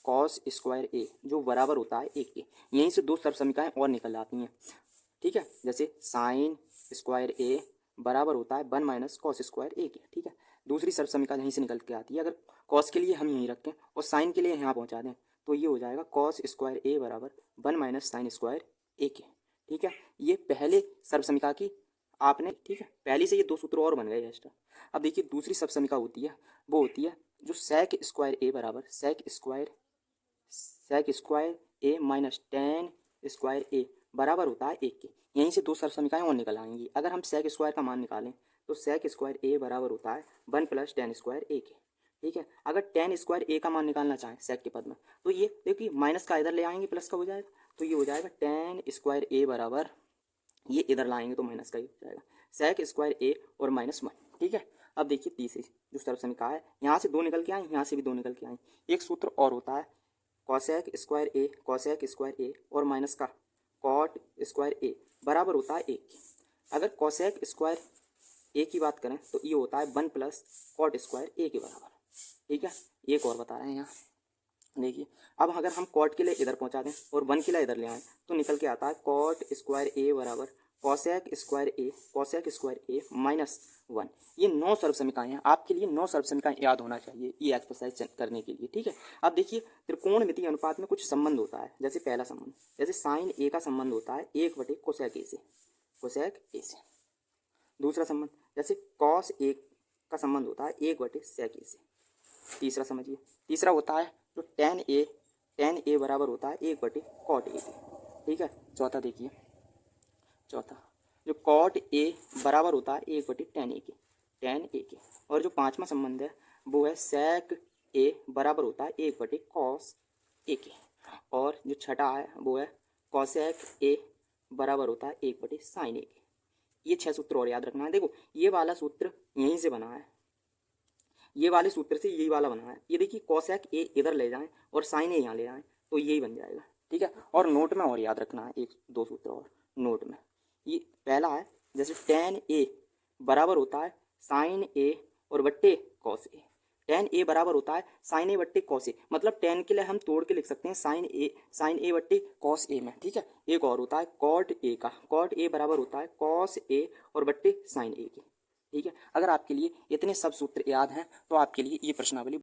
Cos square ए जो बराबर होता है 1 के। यहीं से दो सर्व समीकरणें और निकल आती हैं, ठीक है। जैसे साइन स्क्वायर ए बराबर होता है 1 माइनस कॉस स्क्वायर ए के, ठीक है। दूसरी सर्व समीकरण यहीं से निकल के आती है। अगर कॉस के लिए हम यहीं रखें और साइन के लिए यहाँ पहुँचा दें तो ये हो जाएगा कॉस स्क्वायर ए बराबर 1 माइनस साइन स्क्वायर ए के, ठीक है। ये पहले सर्व समीकरण की आपने, ठीक है, पहले से ये दो सूत्र और बन गए एक्स्ट्रा। अब देखिए दूसरी सर्व समीकरण होती है, वो होती है जो सेक स्क्वायर ए बराबर सेक स्क्वायर ए माइनस टेन स्क्वायर ए बराबर होता है 1 के। यहीं से दो सर्व समीकरणें और निकल आएंगी। अगर हम सेक स्क्वायर का मान निकालें तो सेक स्क्वायर ए बराबर होता है 1 प्लस टेन स्क्वायर ए के, ठीक है। अगर टेन स्क्वायर ए का मान निकालना चाहें सेक के पद में तो ये देखिए माइनस का इधर ले आएंगे प्लस का हो जाएगा, तो ये हो जाएगा टेन स्क्वायर ए बराबर, ये इधर लाएंगे तो माइनस का ही हो जाएगा सेक स्क्वायर ए और माइनस 1, ठीक है। अब देखिए तीसरी जो सर्व समीकरण है, यहाँ से दो निकल के आए, यहाँ से भी दो निकल के आए। एक सूत्र और होता है कॉसेक स्क्वायर ए और माइनस का कॉट स्क्वायर ए बराबर होता है 1 के। अगर कॉसेक स्क्वायर ए की बात करें तो ये होता है 1 प्लस कॉट स्क्वायर ए के बराबर, ठीक है। एक और बता रहे हैं यहाँ, देखिए अब अगर हम कॉट के लिए इधर पहुँचा दें और 1 के लिए इधर ले आएँ तो निकल के आता है कॉट स्क्वायर ए बराबर कॉसेक स्क्वायर ए माइनस 1। ये 9 सर्व समीकरण हैं, आपके लिए 9 सर्व समीकरण याद होना चाहिए ये एक्सरसाइज करने के लिए, ठीक है। अब देखिए त्रिकोणमितीय अनुपात में कुछ संबंध होता है। जैसे पहला संबंध, जैसे साइन ए का संबंध होता है 1 बटे कोसेक ए से। दूसरा संबंध जैसे कॉस ए का संबंध होता है 1 बटे सेक ए से। तीसरा समझिए, तीसरा होता है जो टेन ए बराबर होता है 1 बटे कॉट ए के, ठीक है। चौथा देखिए, चौथा जो कॉट ए बराबर होता है 1 बटे टेन ए के। और जो पांचवा संबंध है वो है सेक ए बराबर होता है 1 बटे कॉस ए के। और जो छठा है वो है कॉसेक ए बराबर होता है 1 बटे साइन ए के। ये 6 सूत्र और याद रखना है। देखो ये वाला सूत्र यहीं से बना है, ये वाले सूत्र से यही वाला बना है। ये देखिए कॉसेक ए इधर ले जाएं और साइन ए यहाँ ले आएँ तो यही बन जाएगा, ठीक है। और नोट में और याद रखना है एक दो सूत्र और नोट में। ये पहला है जैसे टेन ए बराबर होता है साइन ए और बट्टे कॉस ए। टेन ए बराबर होता है साइन ए बट्टे कॉस ए, मतलब टेन के लिए हम तोड़ के लिख सकते हैं साइन ए बट्टे कॉस ए में, ठीक है। एक और होता है कॉट ए बराबर होता है कॉस ए और बट्टे साइन ए के, ठीक है। अगर आपके लिए इतने सब सूत्र याद हैं तो आपके लिए ये प्रश्नावली